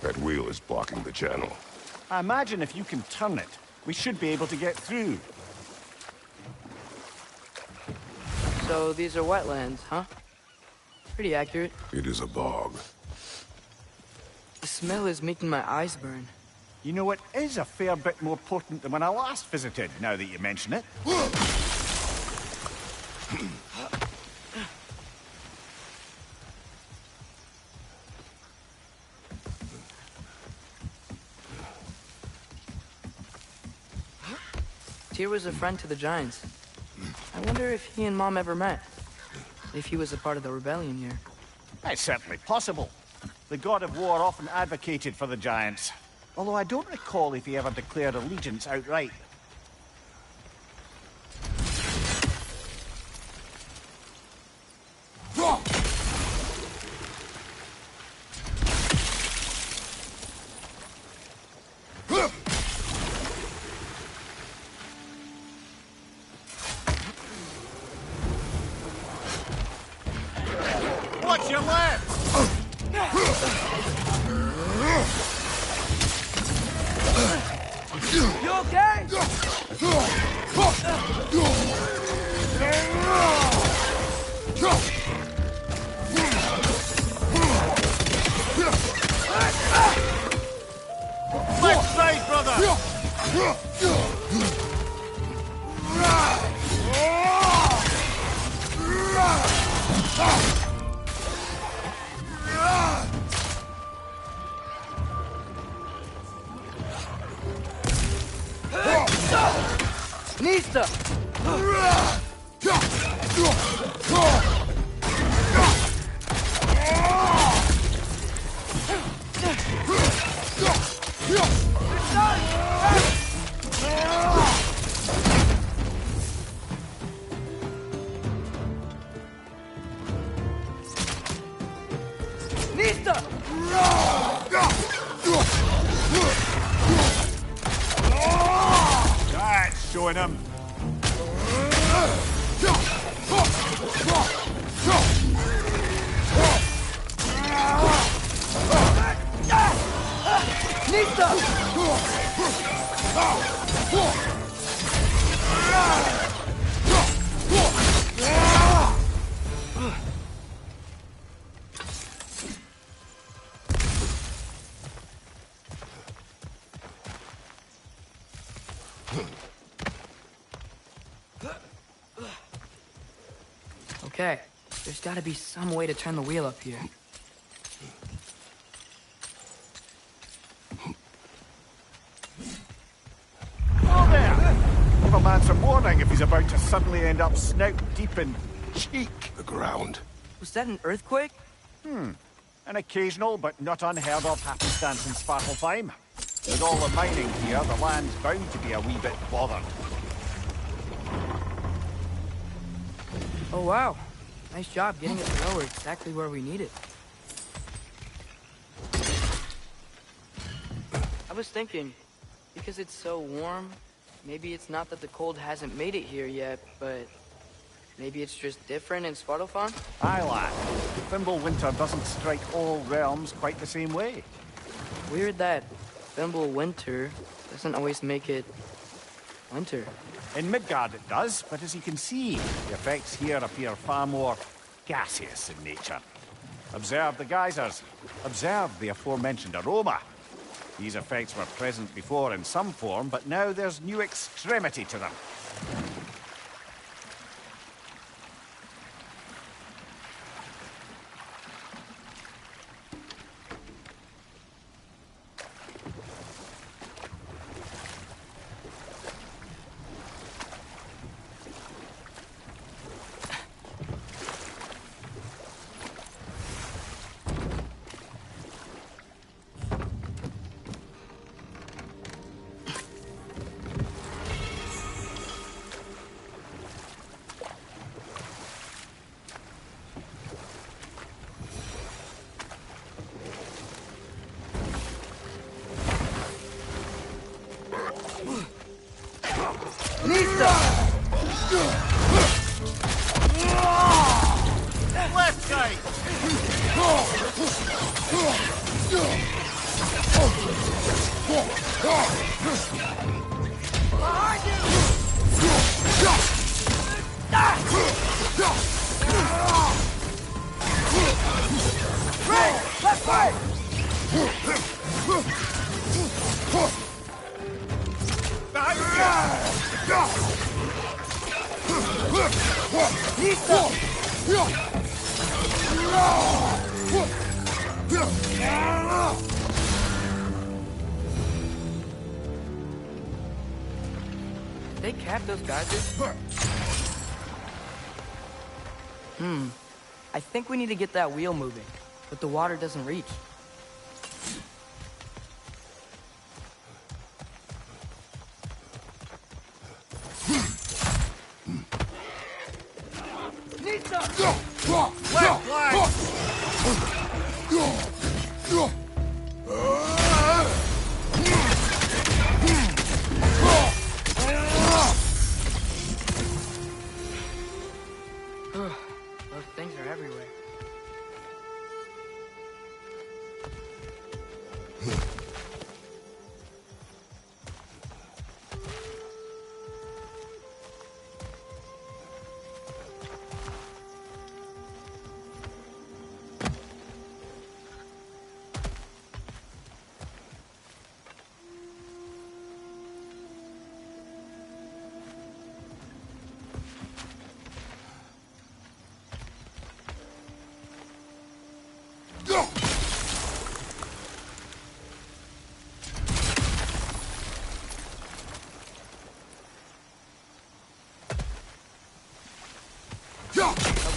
That wheel is blocking the channel. I imagine if you can turn it, we should be able to get through. So these are wetlands, huh? Pretty accurate. It is a bog. The smell is making my eyes burn. You know, it is a fair bit more potent than when I last visited, now that you mention it. Tyr was a friend to the Giants. I wonder if he and Mom ever met. If he was a part of the rebellion here. It's certainly possible. The god of war often advocated for the Giants. Although I don't recall if he ever declared allegiance outright. Watch your left! You okay? Left side, brother! Nista! Nista! That's showing him. Okay, there's gotta be some way to turn the wheel up here. Oh, there! Give a man some warning if he's about to suddenly end up snout deep in cheek. The ground. Was that an earthquake? An occasional but not unheard of happenstance in Svartalfheim. With all the mining here, the land's bound to be a wee bit bothered. Oh wow. Nice job getting it lower exactly where we need it. I was thinking, because it's so warm, maybe it's not that the cold hasn't made it here yet, but maybe it's just different in Svartalfheim? Aye, lad. Thimble winter doesn't strike all realms quite the same way. Weird that Thimble winter doesn't always make it winter. In Midgard it does, but as you can see, the effects here appear far more gaseous in nature. Observe the geysers. Observe the aforementioned aroma. These effects were present before in some form, but now there's new extremity to them. They cap those geysers? I think we need to get that wheel moving, but the water doesn't reach. Those things are everywhere.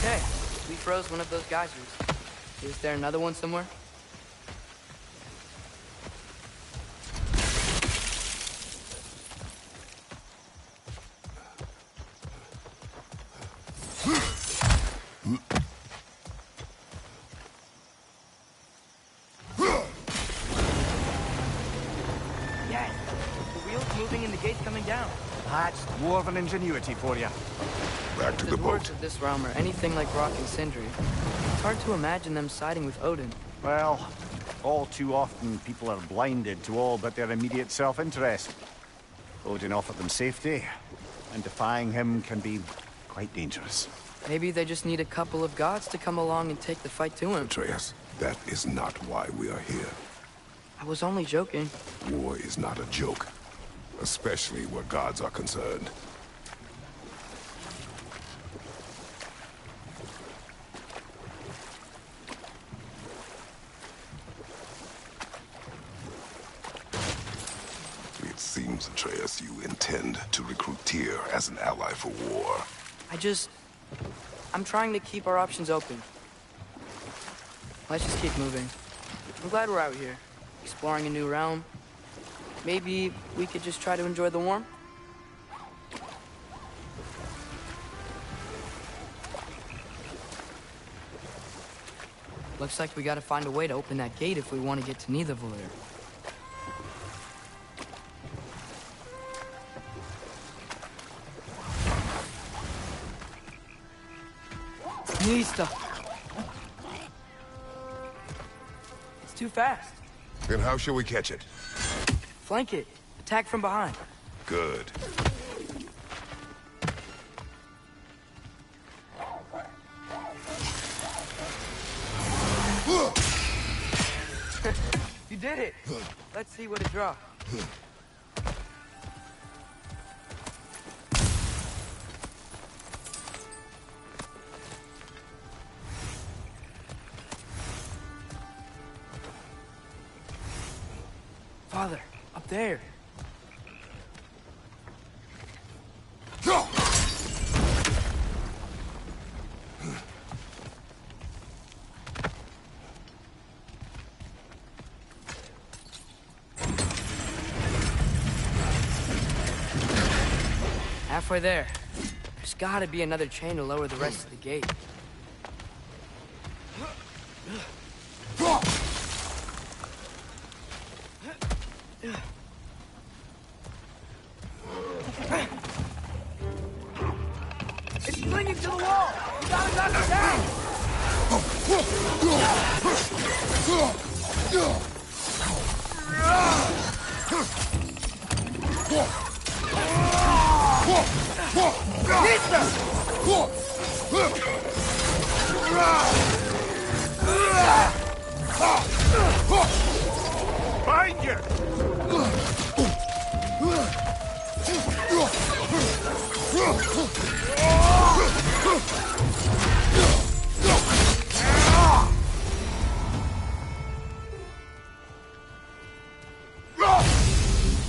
Okay, we froze one of those geysers. Is there another one somewhere? Yes! The wheel's moving and the gate's coming down. That's dwarven ingenuity for you. Back to The the dwarves boat. of this realm are anything like Rock and Sindri. It's hard to imagine them siding with Odin. Well, all too often people are blinded to all but their immediate self-interest. Odin offered them safety, and defying him can be quite dangerous. Maybe they just need a couple of gods to come along and take the fight to him. Atreus, that is not why we are here. I was only joking. War is not a joke, especially where gods are concerned. It seems, Atreus, you intend to recruit Tyr as an ally for war. I'm trying to keep our options open. Let's just keep moving. I'm glad we're out here, exploring a new realm. Maybe we could just try to enjoy the warmth? Looks like we gotta find a way to open that gate if we want to get to Nidavellir. Nista! It's too fast. Then how shall we catch it? Flank it. Attack from behind. Good. You did it! Let's see what it draws. Father, up there. Halfway there. There's gotta be another chain to lower the rest of the gate. It's clinging to the wall! You gotta knock it down! Find you!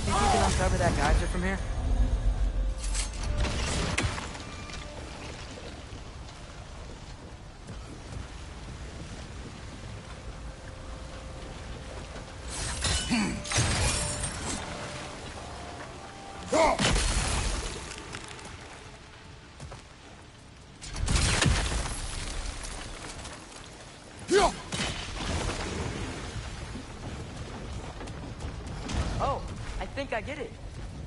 Think you can uncover that geyser from here? Oh, I think I get it.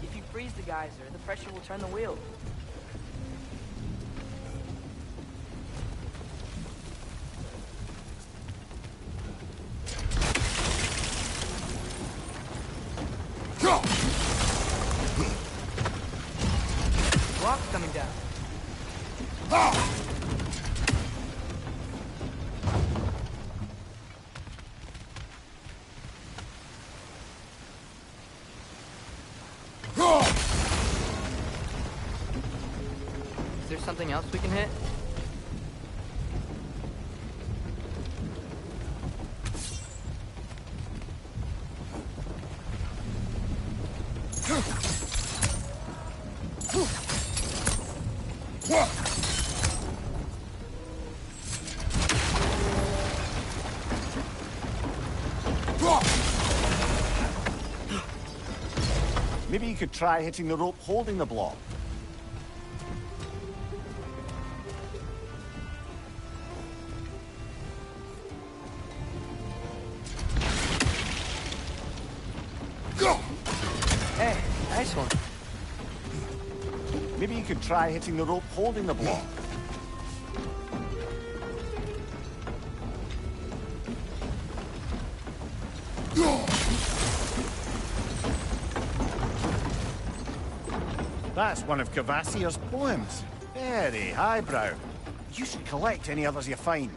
If you freeze the geyser, the pressure will turn the wheel. Rock's coming down. Is there something else we can hit? Maybe you could try hitting the rope holding the block. Hey, nice one. Maybe you could try hitting the rope holding the block. That's one of Cavassier's poems. Very highbrow. You should collect any others you find.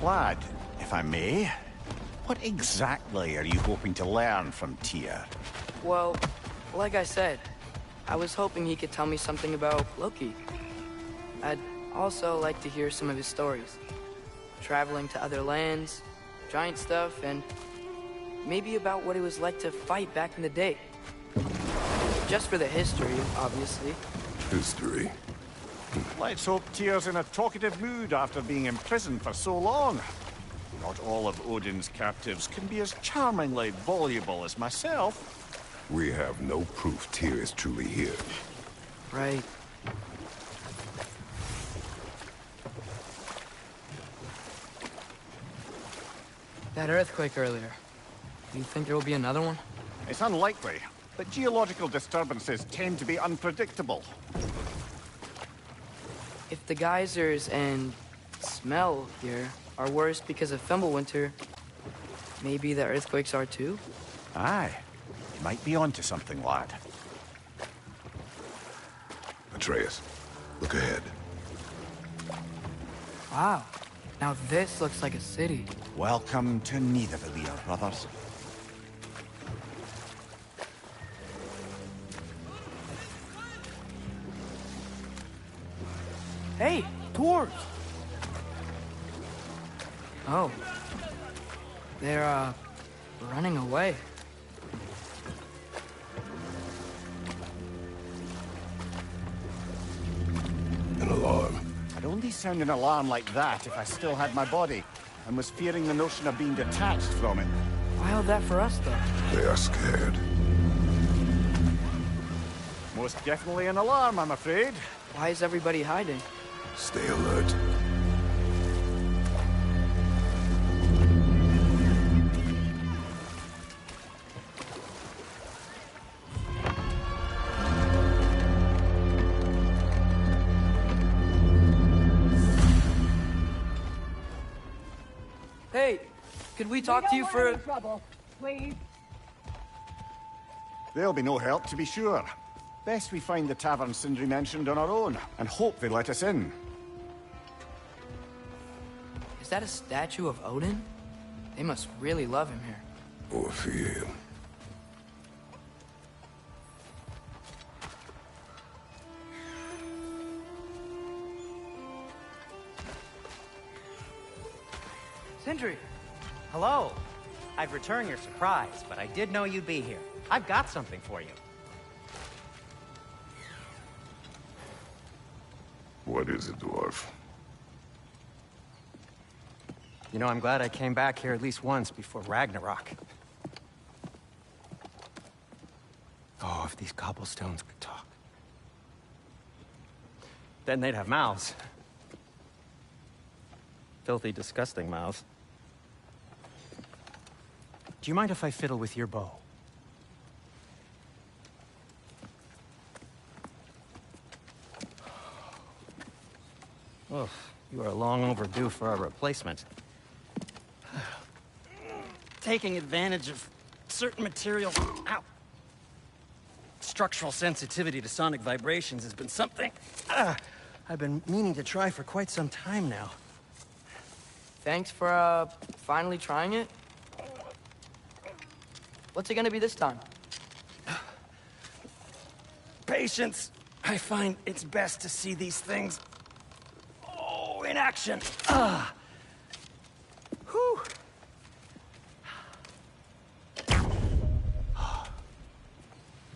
Lad, if I may, what exactly are you hoping to learn from Tyr? Well, like I said, I was hoping he could tell me something about Loki. I'd also like to hear some of his stories. Traveling to other lands, giant stuff, and maybe about what it was like to fight back in the day. Just for the history, obviously. History. Let's hope Tyr's in a talkative mood after being imprisoned for so long. Not all of Odin's captives can be as charmingly voluble as myself. We have no proof Tyr is truly here. Right. That earthquake earlier. Do you think there will be another one? It's unlikely, but geological disturbances tend to be unpredictable. If the geysers and smell here are worse because of Fimbulwinter, maybe the earthquakes are too? Aye. You might be onto something, lad. Atreus, look ahead. Wow. Now this looks like a city. Welcome to Nidavellir, brothers. Hey, dwarves! Oh. They're, running away. An alarm. I'd only sound an alarm like that if I still had my body, and was fearing the notion of being detached from it. Why all that for us, though? They are scared. Most definitely an alarm, I'm afraid. Why is everybody hiding? Stay alert. Hey, could we talk to you for... trouble, please. There'll be no help, to be sure. Best we find the tavern Sindri mentioned on our own, and hope they let us in. Is that a statue of Odin? They must really love him here. Or fear him. Sindri! Hello. I've returned your surprise, but I did know you'd be here. I've got something for you. What is it, dwarf? You know, I'm glad I came back here at least once before Ragnarok. Oh, if these cobblestones could talk. Then they'd have mouths. Filthy, disgusting mouths. Do you mind if I fiddle with your bow? Oh, you are long overdue for a replacement. Taking advantage of certain materials. Ow! Structural sensitivity to sonic vibrations has been something I've been meaning to try for quite some time now. Thanks for, finally trying it. What's it gonna be this time? Patience. I find it's best to see these things, in action. Whew.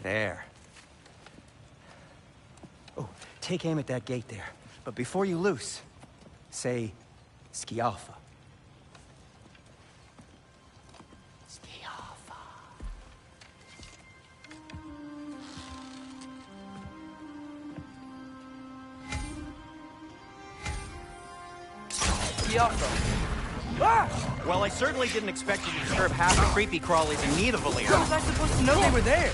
There. Oh, take aim at that gate there. But before you loose, say, Skialfa. Skialfa. Ah! Well, I certainly didn't expect you to disturb half the creepy crawlies in Nidavellir. How was I supposed to know they were there?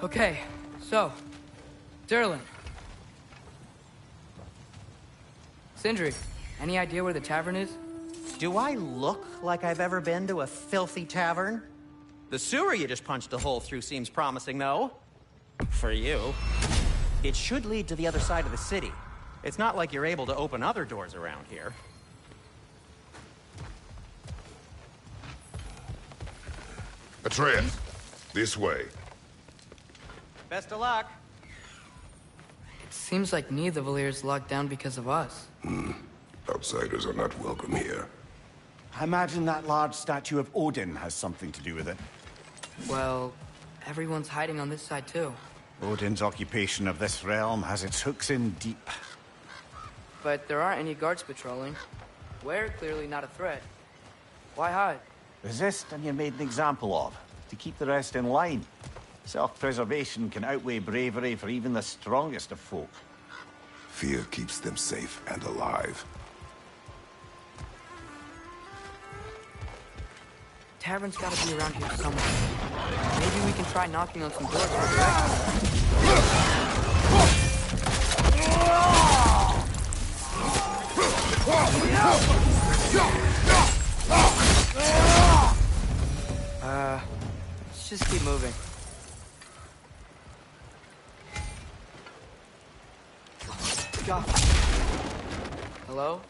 Okay, so, Durlin. Sindri, any idea where the tavern is? Do I look like I've ever been to a filthy tavern? The sewer you just punched a hole through seems promising, though. For you. It should lead to the other side of the city. It's not like you're able to open other doors around here. Atreus, this way. Best of luck. It seems like Nidavellir's locked down because of us. Outsiders are not welcome here. I imagine that large statue of Odin has something to do with it. Well, everyone's hiding on this side too. Odin's occupation of this realm has its hooks in deep. But there aren't any guards patrolling. We're clearly not a threat. Why hide? Resist and you're made an example of, to keep the rest in line. Self-preservation can outweigh bravery for even the strongest of folk. Fear keeps them safe and alive. Tavern's gotta be around here somewhere. Maybe we can try knocking on some doors direct. Let's just keep moving. Hello?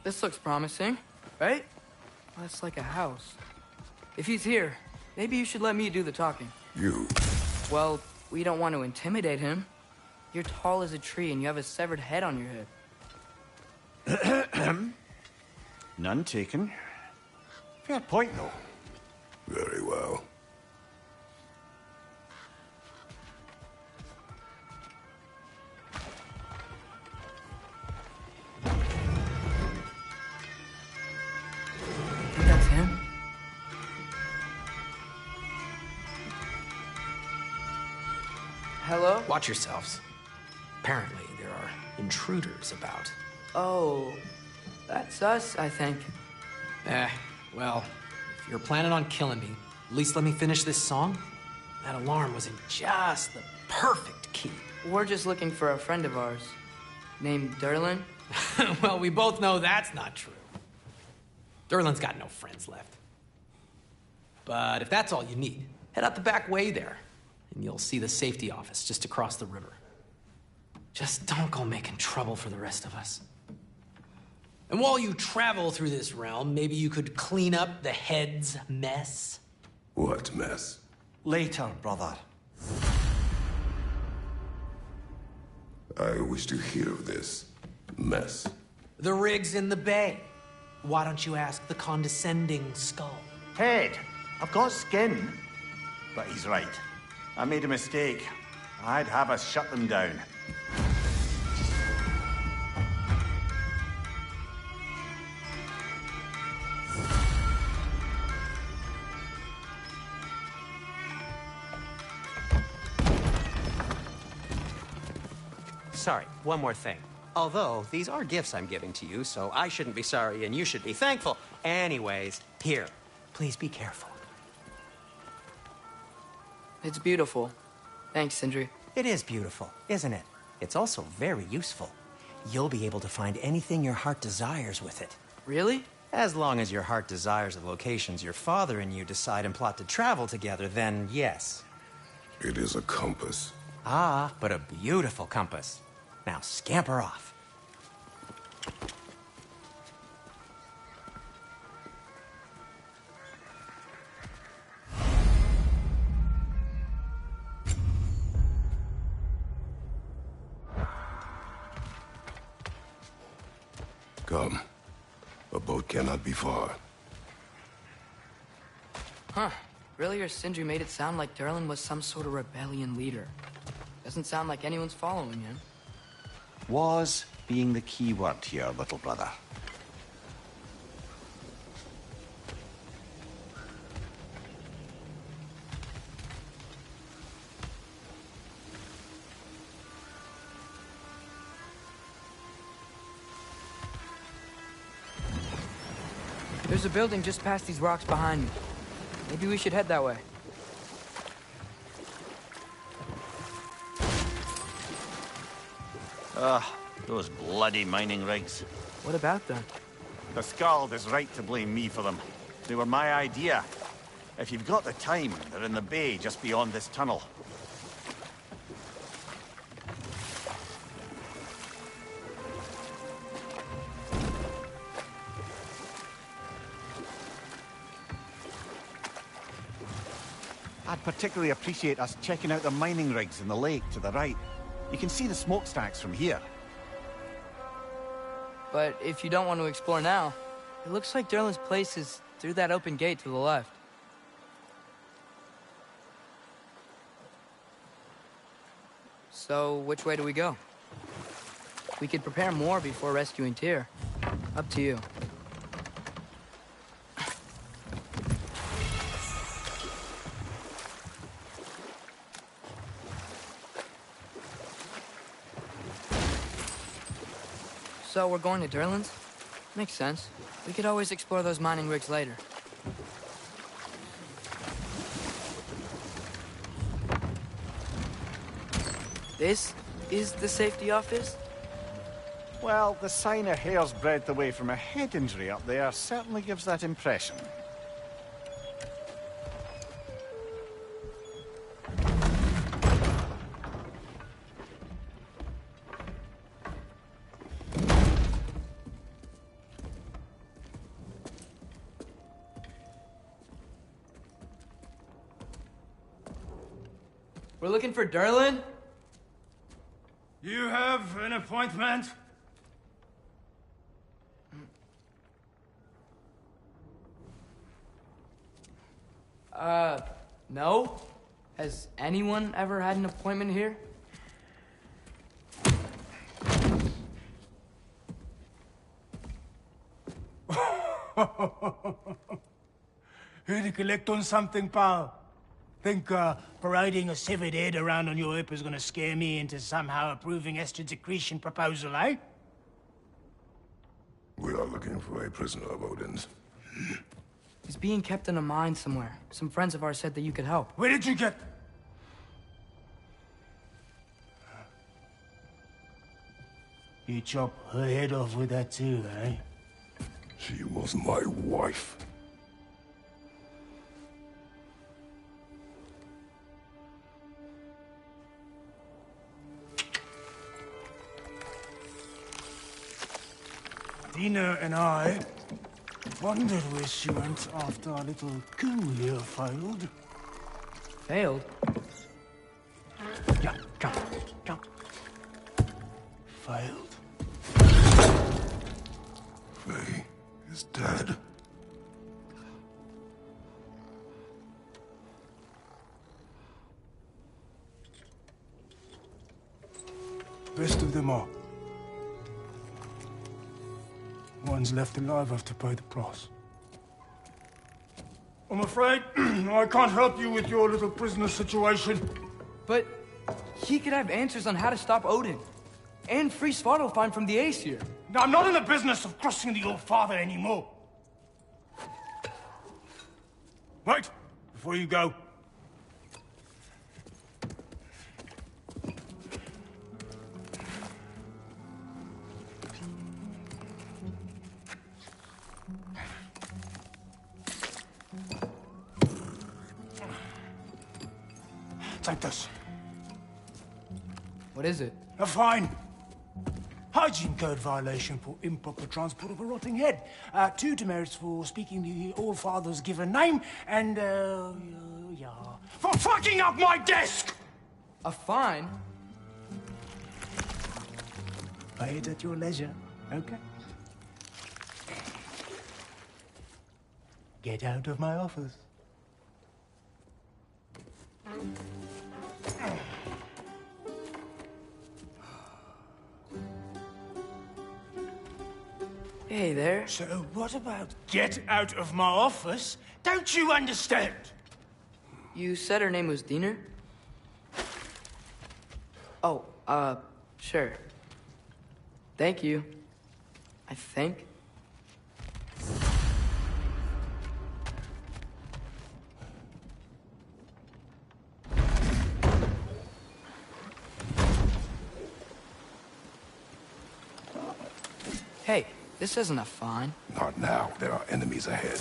This looks promising, right? That's like a house. If he's here, maybe you should let me do the talking. You. Well, we don't want to intimidate him. You're tall as a tree and you have a severed head on your head. None taken. Fair point, though. Very well. Think that's him? Hello? Watch yourselves. Apparently, there are intruders about. Oh, that's us, I think. Well, if you're planning on killing me, at least let me finish this song. That alarm was in just the perfect key. We're just looking for a friend of ours named Derlin. Well, we both know that's not true. Derlin's got no friends left. But if that's all you need, head out the back way there, and you'll see the safety office just across the river. Just don't go making trouble for the rest of us. And while you travel through this realm, maybe you could clean up the head's mess. What mess? Later, brother. I wish to hear of this mess. The rig's in the bay. Why don't you ask the condescending skull? Head, I've got skin. But he's right. I made a mistake. I'd have us shut them down. Sorry, one more thing. Although, these are gifts I'm giving to you, so I shouldn't be sorry and you should be thankful. Anyways, here, please be careful. It's beautiful. Thanks, Sindri. It is beautiful, isn't it? It's also very useful. You'll be able to find anything your heart desires with it. Really? As long as your heart desires the locations your father and you decide and plot to travel together, then yes. It is a compass. Ah, but a beautiful compass. Now scamper off. Come. A boat cannot be far. Huh. Earlier, Sindri made it sound like Derlin was some sort of rebellion leader. Doesn't sound like anyone's following him. Was being the key word here, little brother. There's a building just past these rocks behind me. Maybe we should head that way. Those bloody mining rigs. What about them? The Skald is right to blame me for them. They were my idea. If you've got the time, they're in the bay just beyond this tunnel. I'd particularly appreciate us checking out the mining rigs in the lake to the right. You can see the smokestacks from here. But if you don't want to explore now, it looks like Derlin's place is through that open gate to the left. So, which way do we go? We could prepare more before rescuing Tyr. Up to you. So we're going to Derlin's? Makes sense. We could always explore those mining rigs later. This is the safety office? Well, the sign a hair's breadth away from a head injury up there certainly gives that impression. We're looking for Derlin? You have an appointment? No. Has anyone ever had an appointment here? Here to collect on something, pal? Think, parading a severed head around on your hip is gonna scare me into somehow approving Esther's accretion proposal, eh? We are looking for a prisoner of Odin's. He's being kept in a mine somewhere. Some friends of ours said that you could help. Where did you get... You chop her head off with that too, eh? She was my wife. Dina and I wondered where she went after our little coup here failed. Failed? Yeah, come. Failed. Faye is dead. Rest of them are. Ones left alive have to pay the price. I'm afraid I can't help you with your little prisoner situation. But he could have answers on how to stop Odin. And free Svartalfheim from the Aesir. Now, I'm not in the business of crossing the old father anymore. Right, before you go. Take this. What is it? A fine. Hygiene code violation for improper transport of a rotting head. 2 demerits for speaking the All-Father's given name, and, yeah. For fucking up my desk! A fine? Pay it at your leisure, okay? Get out of my office. Hey there. So what about get out of my office? Don't you understand? You said her name was Diener? Oh, sure. Thank you. I think. Hey, this isn't a fine. Not now. There are enemies ahead.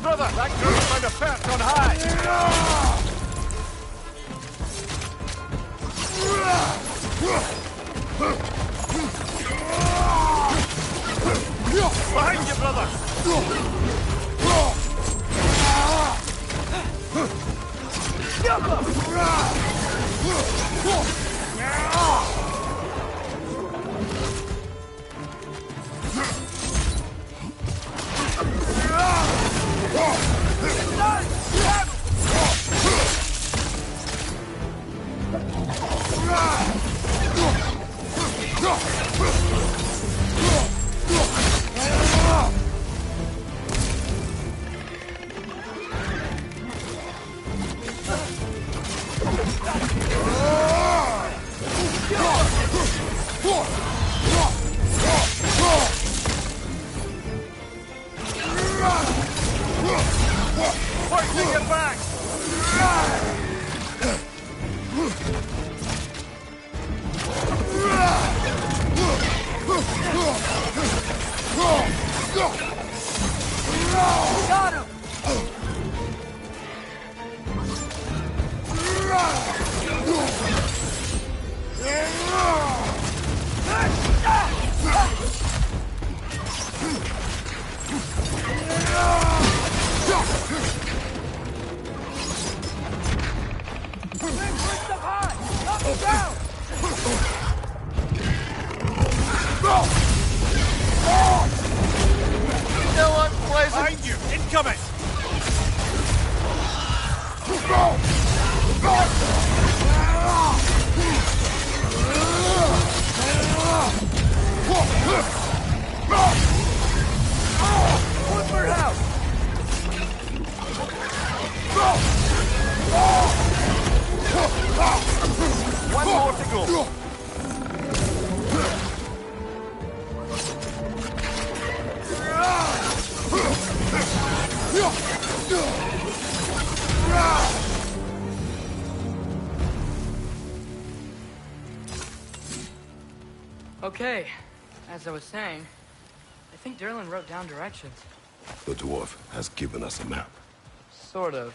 Brother, that girl's found a perch on high! Behind you, brother! Take it back! Got him! No unpleasant! Behind you! Incoming! Flipper out! One more to go. Okay, as I was saying, I think Derlin wrote down directions. The dwarf has given us a map. Sort of.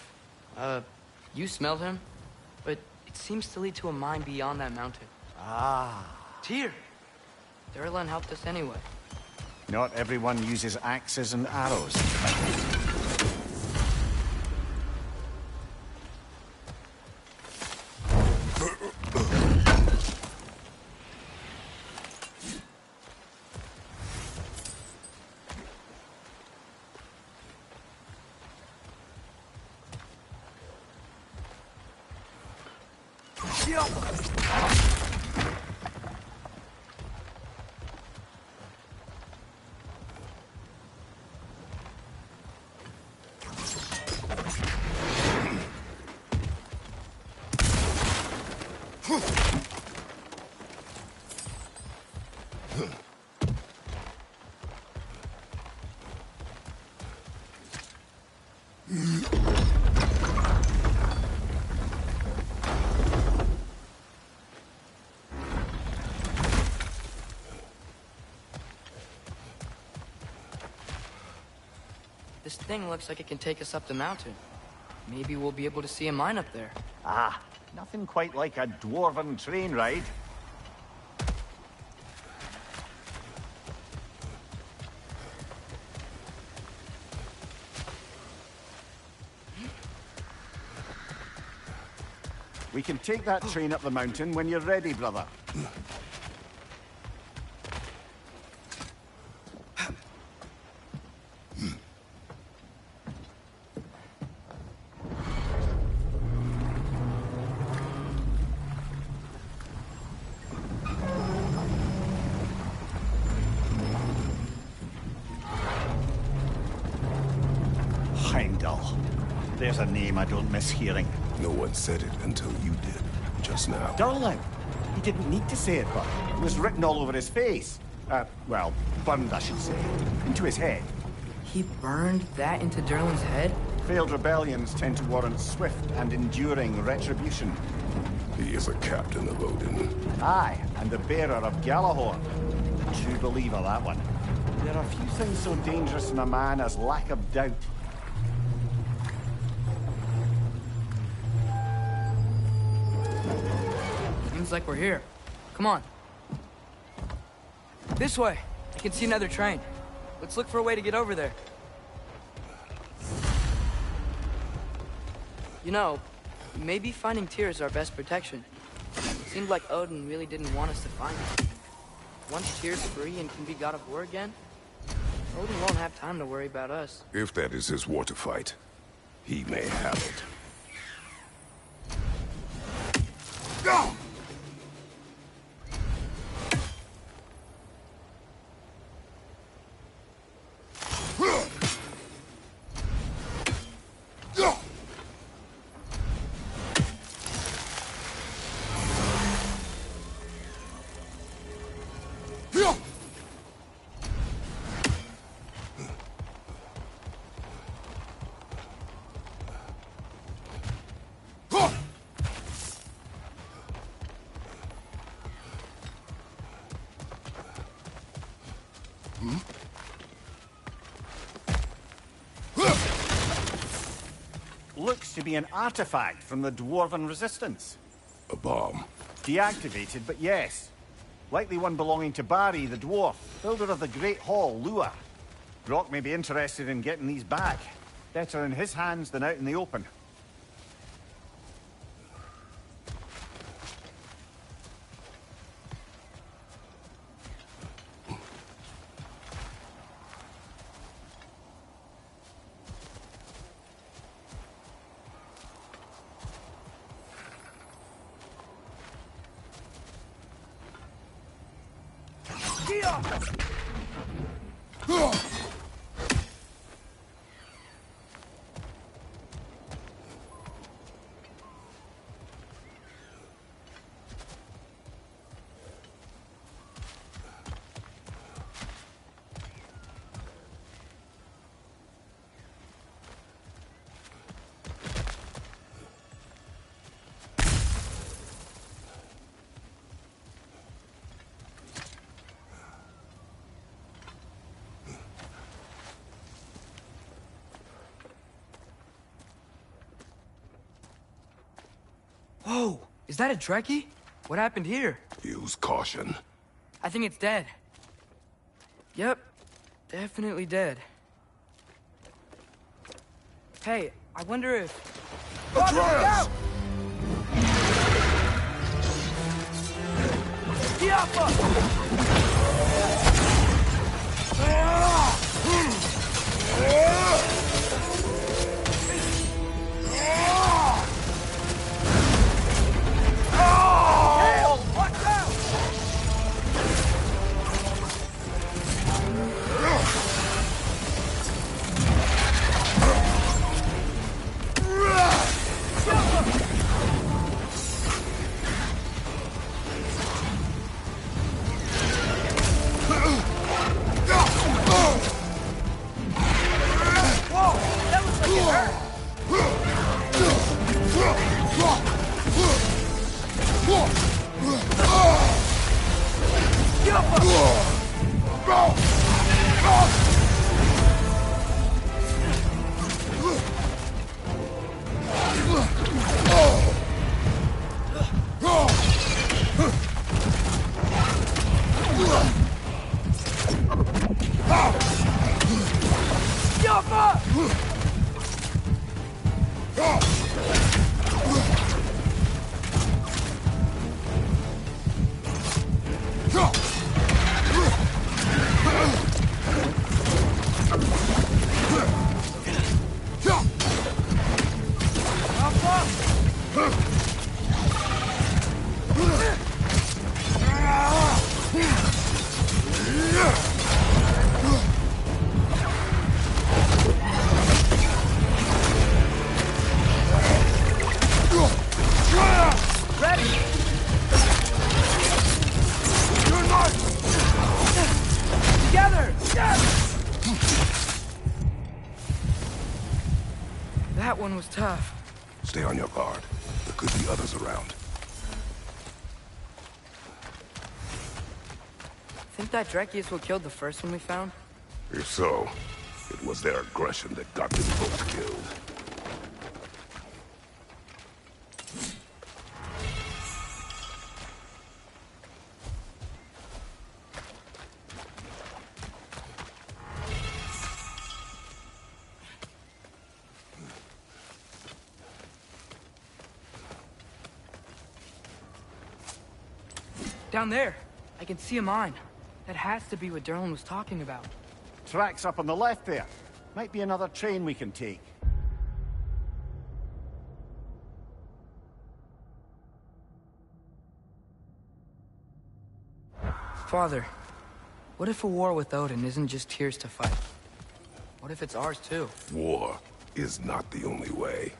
You smelled him, but it seems to lead to a mine beyond that mountain. Ah. Tyr! Derlin helped us anyway. Not everyone uses axes and arrows. This thing looks like it can take us up the mountain. Maybe we'll be able to see a mine up there. Ah, nothing quite like a dwarven train ride. We can take that train up the mountain when you're ready, brother. Heimdall. There's a name I don't miss hearing. No one said it until you did, just now. Darling. He didn't need to say it, but it was written all over his face. Well, burned, I should say. Into his head. He burned that into Derlin's head? Failed rebellions tend to warrant swift and enduring retribution. He is a captain of Odin. Aye, and the bearer of Galahorn. True believer, that one. There are few things so dangerous in a man as lack of doubt. Seems like we're here. Come on. This way. I can see another train. Let's look for a way to get over there. You know, maybe finding Tyr is our best protection. Seemed like Odin really didn't want us to find him. Once Tyr's free and can be god of war again, Odin won't have time to worry about us. If that is his war to fight, he may have it. Go! Looks to be an artifact from the Dwarven Resistance. A bomb. Deactivated, but yes. Likely one belonging to Barry, the dwarf, builder of the Great Hall, Lua. Brock may be interested in getting these back. Better in his hands than out in the open. Whoa! Is that a Trekkie? What happened here? Use caution. I think it's dead. Yep. Definitely dead. Hey, I wonder if... Atreus! That one was tough. Stay on your guard. There could be others around. Think that Trekkie is what killed the first one we found? If so, it was their aggression that got them both killed. Down there, I can see a mine. That has to be what Derlin was talking about. Tracks up on the left there. Might be another train we can take. Father, what if a war with Odin isn't just Tyr's to fight? What if it's ours too? War is not the only way.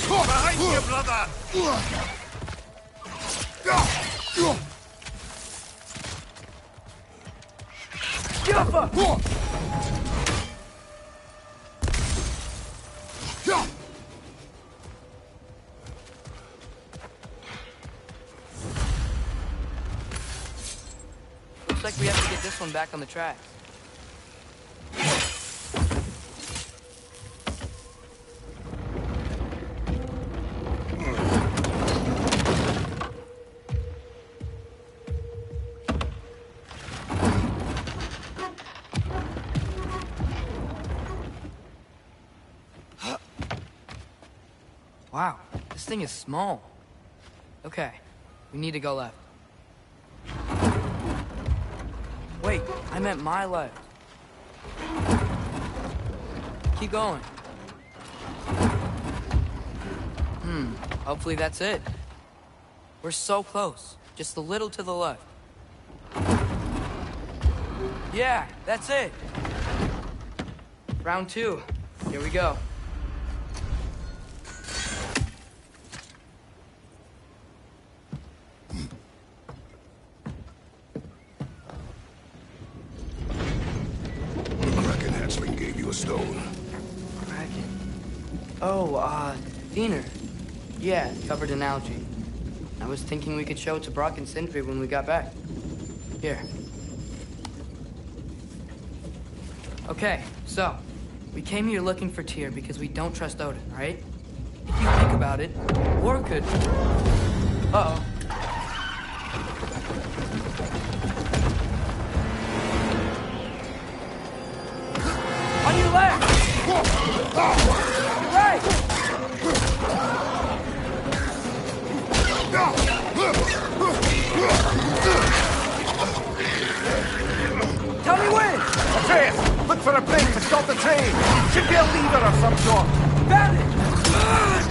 Behind you, brother! Jumper! Looks like we have to get this one back on the tracks. Wow, this thing is small. Okay, we need to go left. Wait, I meant my left. Keep going. Hopefully that's it. We're so close. Just a little to the left. Yeah, that's it. Round 2. Here we go. Kraken hatchling gave you a stone. Kraken. Oh, Diener. Yeah, covered in algae. I was thinking we could show it to Brock and Sindri when we got back. Here. Okay, so, we came here looking for Tyr because we don't trust Odin, right? If you think about it, war could... Uh-oh. On your left! You're right! Tell me when! Atreus, look for a brake to stop the train. Should be a lever of some sort. Found it!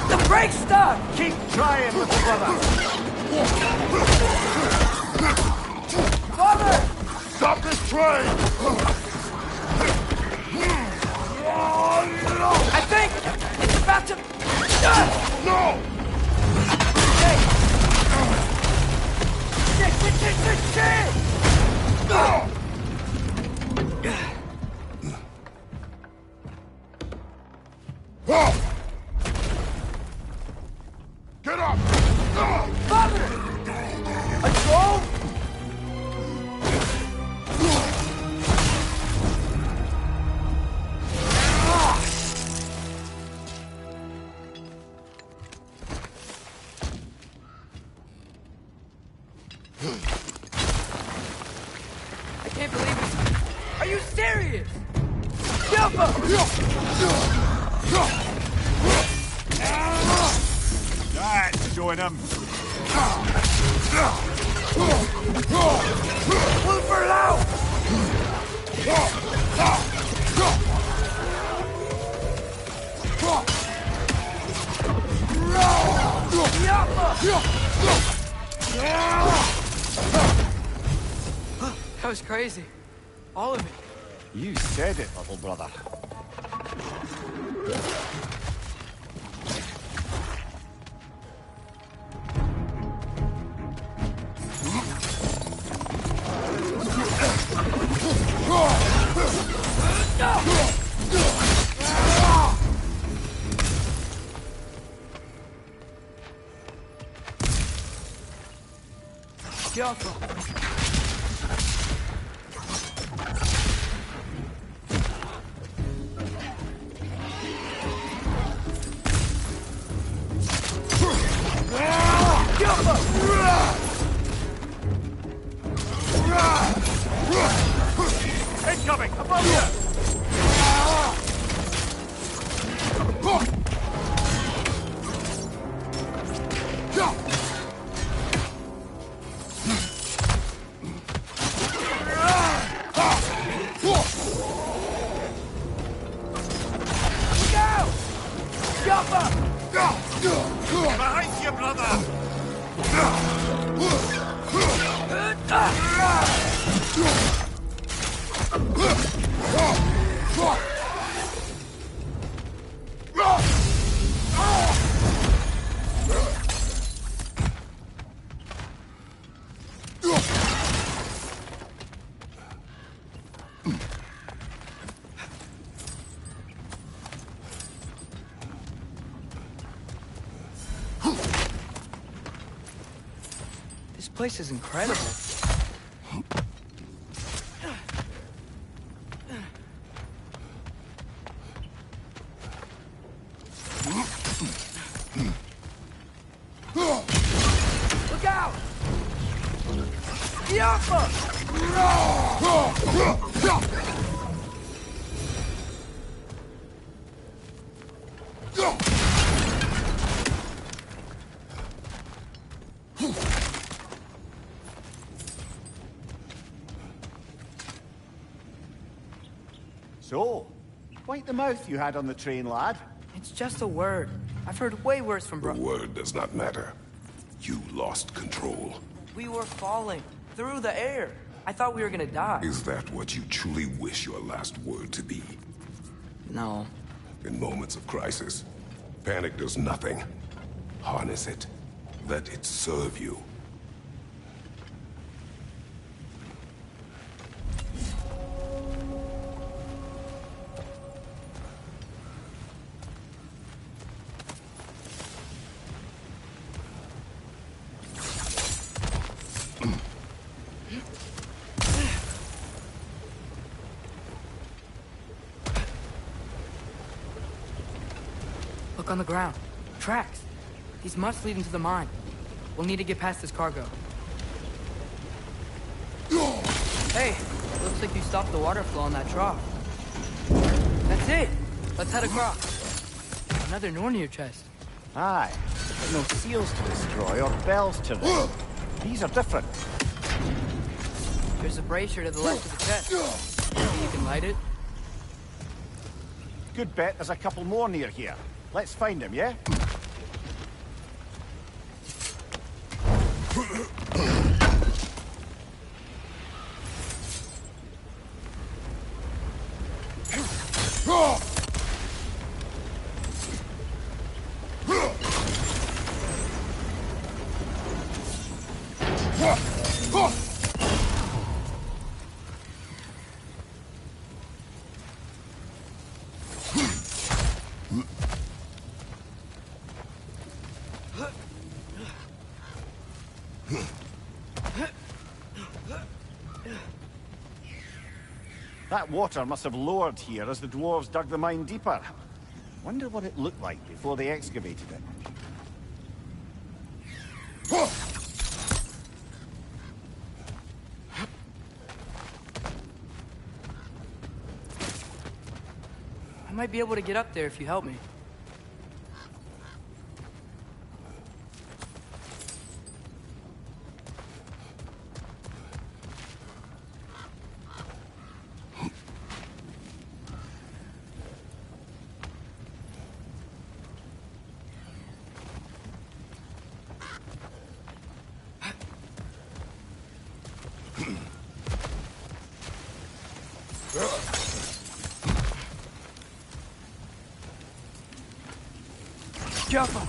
The brake's stuck! Keep trying, little brother. Father! Stop this train! I think it's about to... No! Hey! Shit! Get up! Father! A troll? I can't believe it. Are you serious? Jumper! That's showing him. Move for loud! That was crazy. All of it. You said it, little brother. Careful. Incoming! Above you! Behind you, brother! This place is incredible. Look out! Yaffa! So, quite the mouth you had on the train, lad. It's just a word. I've heard way worse from The word does not matter. You lost control. We were falling through the air. I thought we were gonna die. Is that what you truly wish your last word to be? No. In moments of crisis, panic does nothing. Harness it. Let it serve you. Look on the ground. Tracks. These must lead into the mine. We'll need to get past this cargo. Hey, looks like you stopped the water flow on that trough. That's it. Let's head across. Another Nornir chest. Aye, but no seals to destroy or bells to ring. These are different. There's a brazier to the left of the chest. Maybe you can light it? Good bet there's a couple more near here. Let's find him, yeah? That water must have lowered here as the dwarves dug the mine deeper. Wonder what it looked like before they excavated it. I might be able to get up there if you help me. Jump up.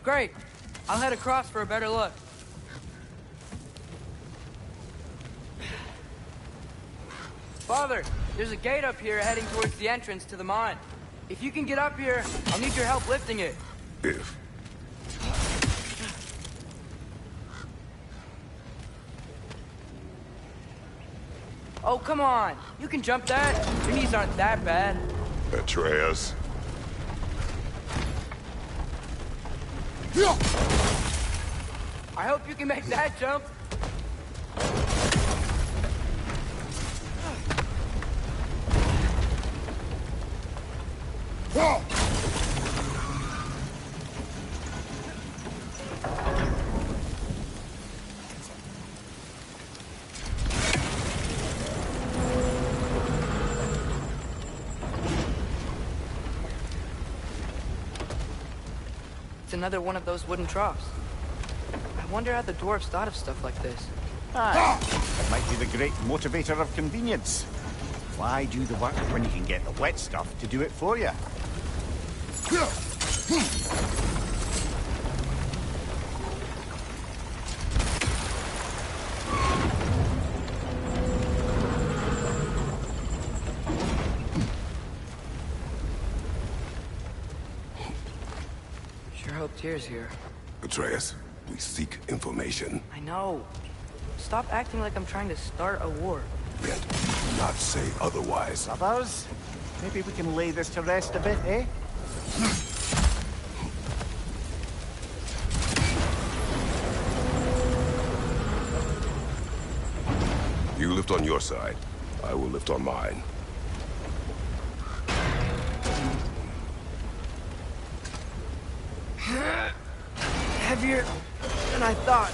Great. I'll head across for a better look. Father, there's a gate up here heading towards the entrance to the mine. If you can get up here, I'll need your help lifting it. If. Oh, come on. You can jump that. Your knees aren't that bad. Atreus. I hope you can make that jump. It's another one of those wooden troughs. I wonder how the dwarves thought of stuff like this. Ah, it might be the great motivator of convenience. Why do the work when you can get the wet stuff to do it for you? Sure hope Tyr's here. Atreus, we seek information. I know. Stop acting like I'm trying to start a war. Yet, do not say otherwise. Others? Maybe we can lay this to rest a bit, eh? You lift on your side. I will lift on mine. Heavier than I thought.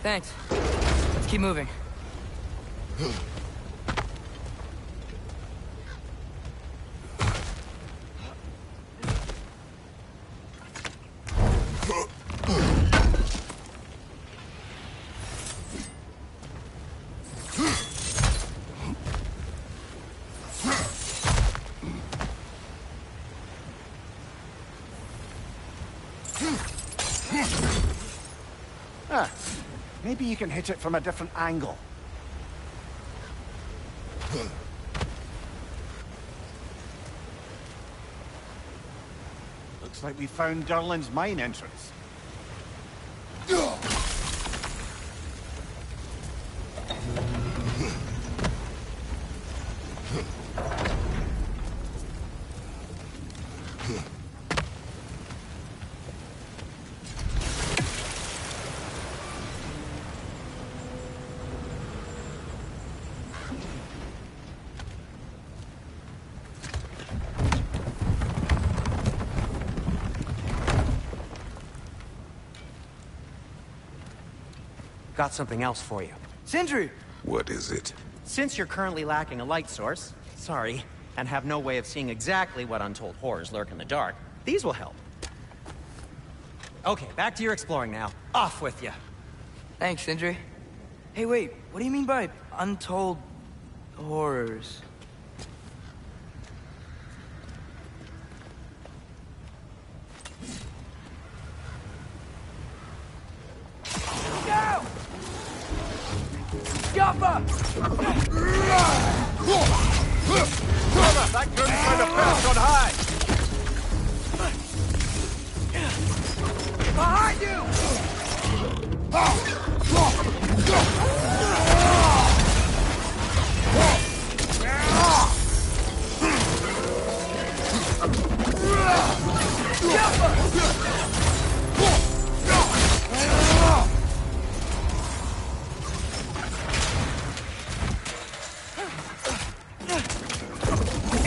Thanks. Let's keep moving. Ah, maybe you can hit it from a different angle. Looks like we found Durlin's mine entrance. Got something else for you. Sindri! What is it? Since you're currently lacking a light source, sorry, and have no way of seeing exactly what untold horrors lurk in the dark, these will help. Okay, back to your exploring now. Off with you. Thanks, Sindri. Hey, wait. What do you mean by untold horrors? Go! Jumper! That goon's trying to perch on high! Behind you!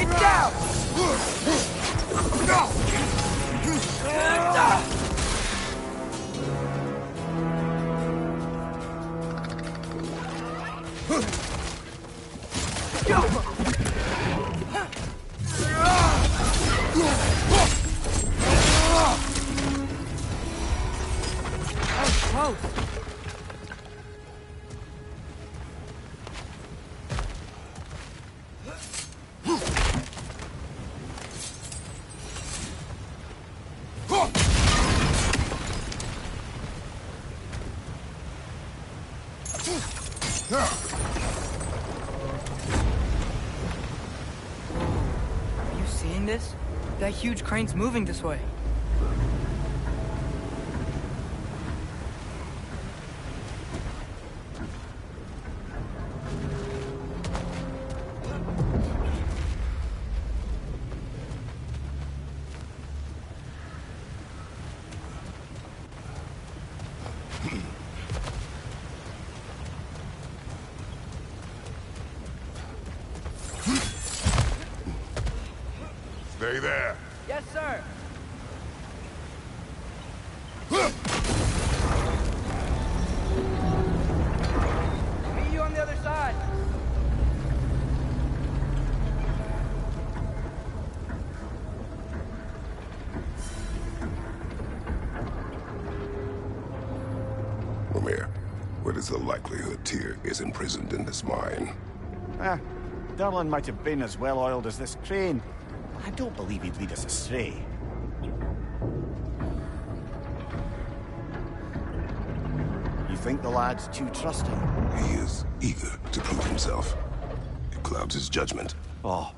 It's down! Are you seeing this? That huge crane's moving this way. Stay there. Yes, sir. Meet you on the other side. Ramir, what is the likelihood Tyr is imprisoned in this mine? Derlin might have been as well-oiled as this crane. I don't believe he'd lead us astray. You think the lad's too trusting? He is eager to prove himself. It clouds his judgment. Oh,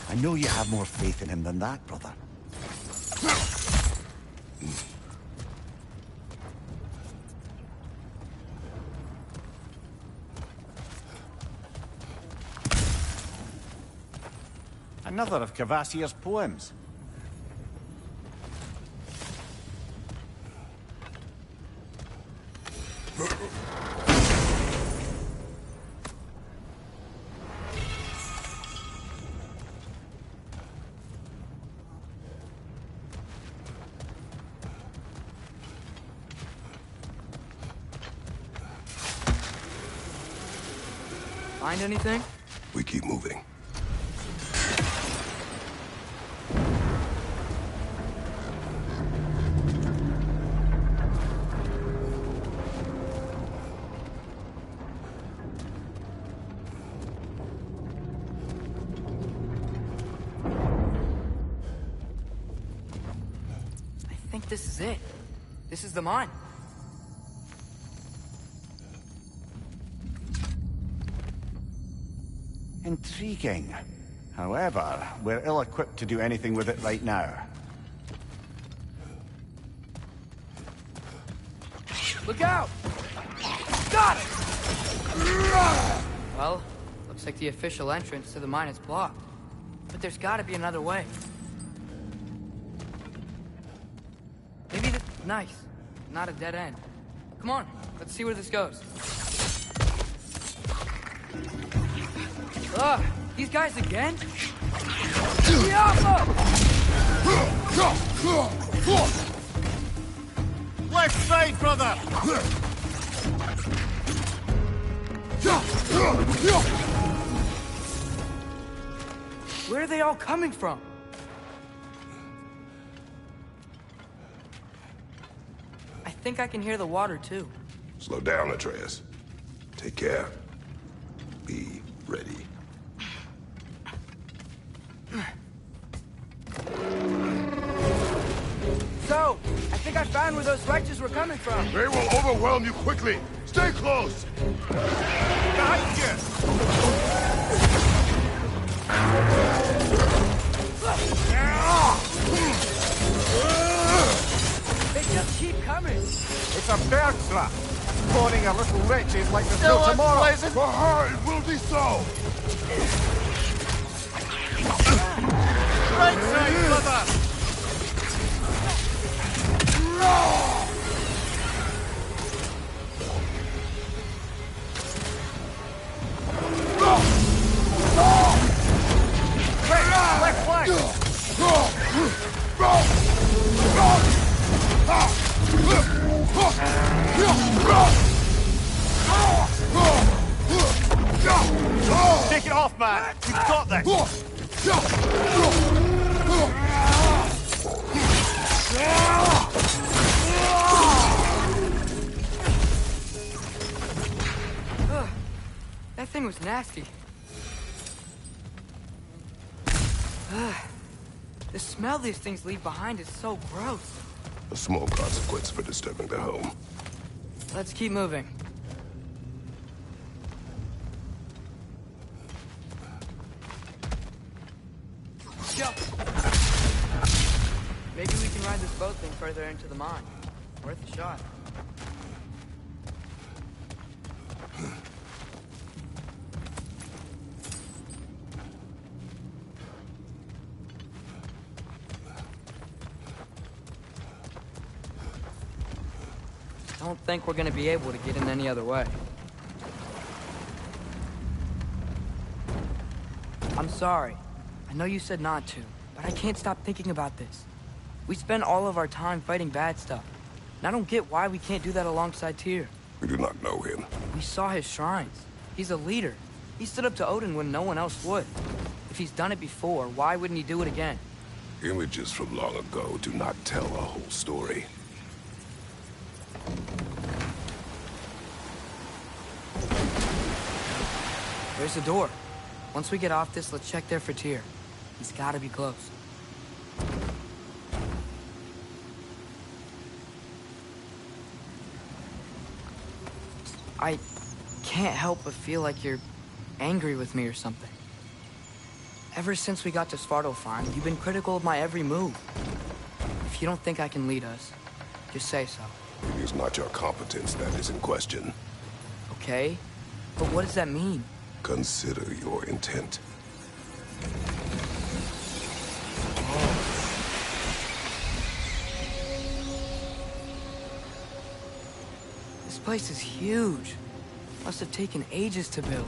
I know you have more faith in him than that, brother. Another of Cavassier's poems. Find anything? We keep moving. I think this is it. This is the mine. Intriguing. However, we're ill-equipped to do anything with it right now. Look out! Got it! Well, looks like the official entrance to the mine is blocked. But there's gotta be another way. Maybe this is nice. Not a dead end. Come on, let's see where this goes. Ugh, these guys again? Diablo! Left side, brother! Where are they all coming from? I think I can hear the water, too. Slow down, Atreus. Take care. Be ready. So, I think I found where those wretches were coming from. They will overwhelm you quickly. Stay close. Behind you! They just keep coming. It's a bird trap. Spawning our little wretches like there's no tomorrow. It will be so. Right side, brother! Left flank! Take it off, man! You've got this! That thing was nasty. The smell these things leave behind is so gross. A small consequence for disturbing their home. Let's keep moving. we can ride this boat thing further into the mine. Worth a shot. Don't think we're gonna be able to get in any other way. I'm sorry. I know you said not to, but I can't stop thinking about this. We spend all of our time fighting bad stuff. And I don't get why we can't do that alongside Tyr. We do not know him. We saw his shrines. He's a leader. He stood up to Odin when no one else would. If he's done it before, why wouldn't he do it again? Images from long ago do not tell a whole story. There's the door. Once we get off this, let's check there for Tyr. He's gotta be close. I can't help but feel like you're angry with me or something. Ever since we got to Svartalfheim, you've been critical of my every move. If you don't think I can lead us, just say so. It is not your competence that is in question. Okay? But what does that mean? Consider your intent. This place is huge. Must have taken ages to build.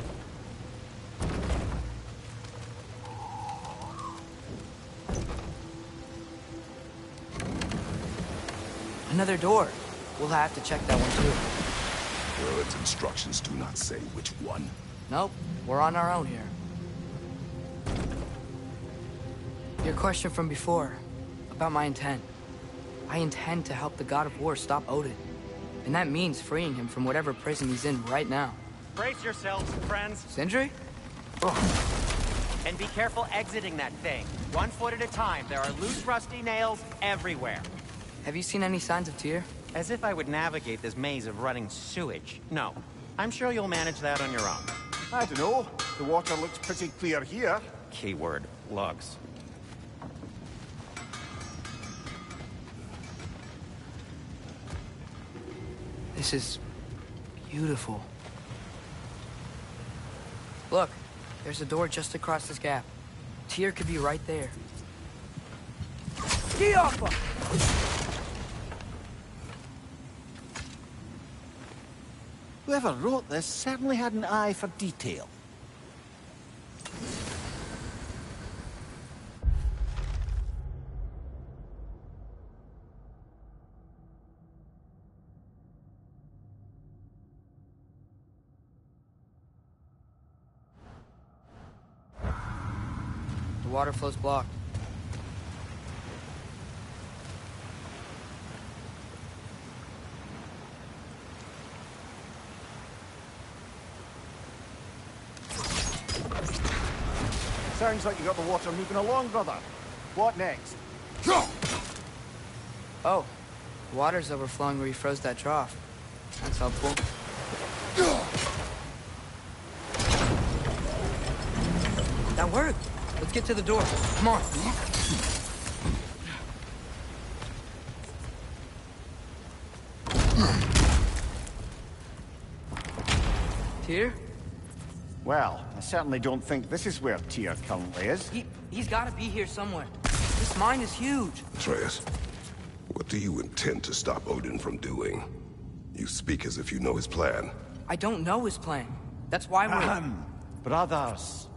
Another door. We'll have to check that one too. Well, its instructions do not say which one. Nope, we're on our own here. Your question from before, about my intent. I intend to help the God of War stop Odin. And that means freeing him from whatever prison he's in right now. Brace yourselves, friends. Sindri? And be careful exiting that thing. 1 foot at a time. There are loose, rusty nails everywhere. Have you seen any signs of Tyr? As if I would navigate this maze of running sewage. No. I'm sure you'll manage that on your own. I don't know. The water looks pretty clear here. Keyword, lugs. This is beautiful. Look, there's a door just across this gap. Tyr could be right there. Ski off! Whoever wrote this certainly had an eye for detail. The water flow's blocked. Sounds like you got the water moving along, brother. What next? Oh, water's overflowing where you froze that trough. That's helpful. That worked. Let's get to the door. Come on. Tyr? Well, I certainly don't think this is where Tyr currently is. He's gotta be here somewhere. This mine is huge. Atreus, what do you intend to stop Odin from doing? You speak as if you know his plan. I don't know his plan. That's why we're... Brothers,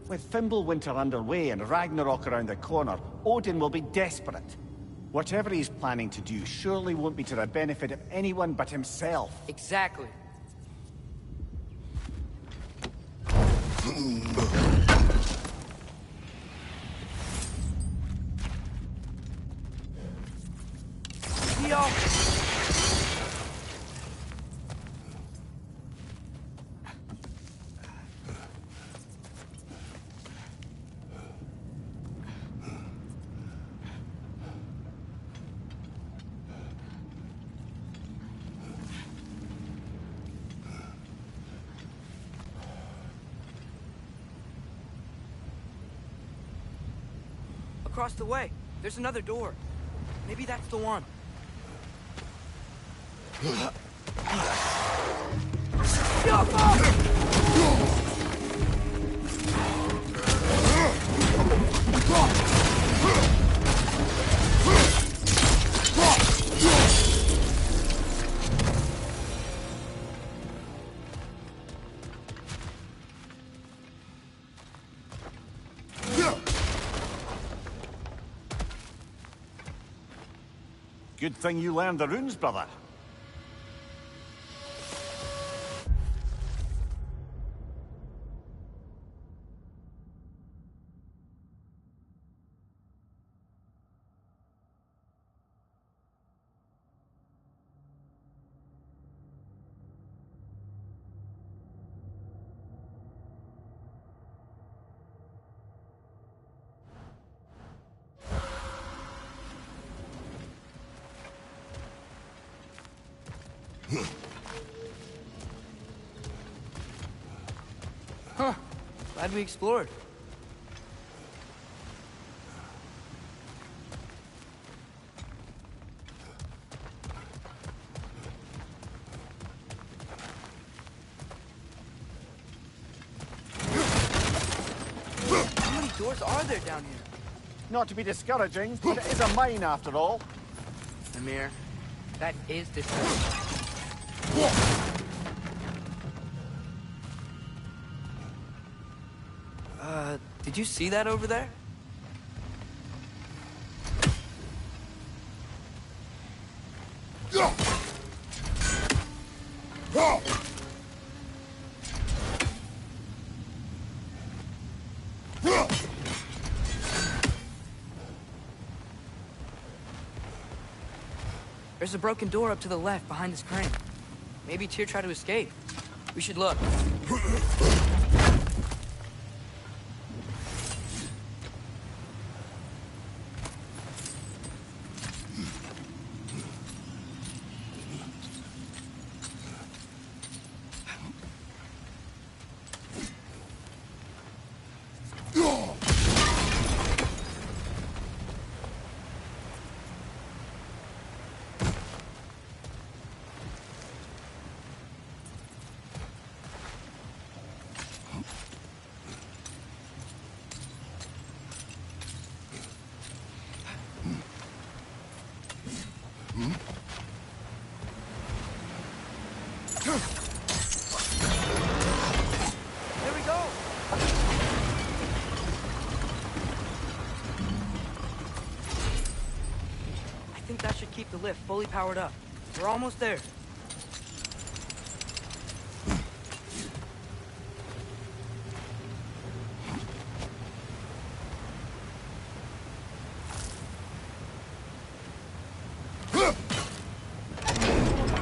with Fimbulwinter underway and Ragnarok around the corner, Odin will be desperate. Whatever he's planning to do surely won't be to the benefit of anyone but himself. Exactly. Yo! Across the way, there's another door. Maybe that's the one. Good thing you learned the runes, brother. Huh. Glad we explored. How many doors are there down here? Not to be discouraging, but it is a mine after all. Amir, that is disgusting. Did you see that over there? There's a broken door up to the left behind this crane. Maybe Tyr tried to escape. We should look. There we go! I think that should keep the lift fully powered up. We're almost there.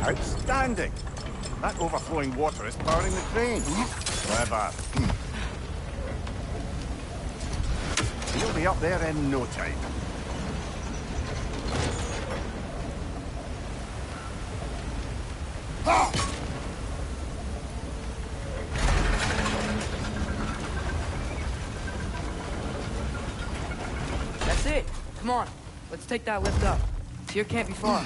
Outstanding! That overflowing water is powering the crane. Clever. You'll be up there in no time. That's it. Come on. Let's take that lift up. Tyr can't be far.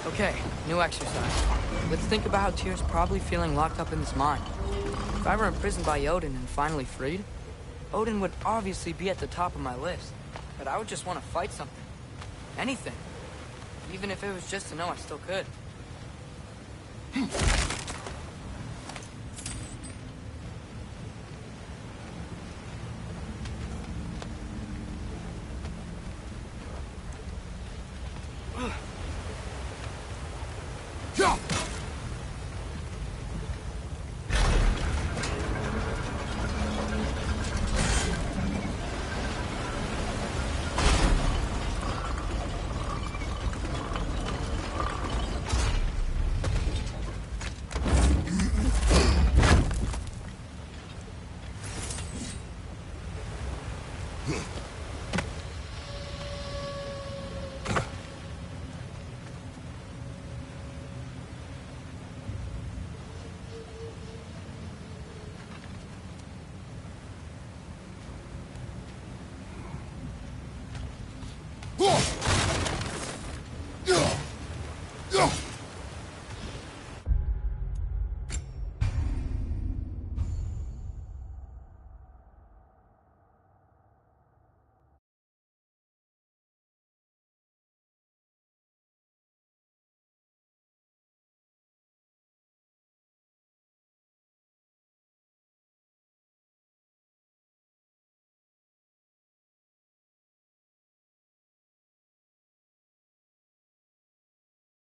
Okay, new exercise. Let's think about how Tyr's probably feeling locked up in this mine. If I were imprisoned by Odin and finally freed, Odin would obviously be at the top of my list. But I would just want to fight something. Anything. Even if it was just to know I still could. Whoa!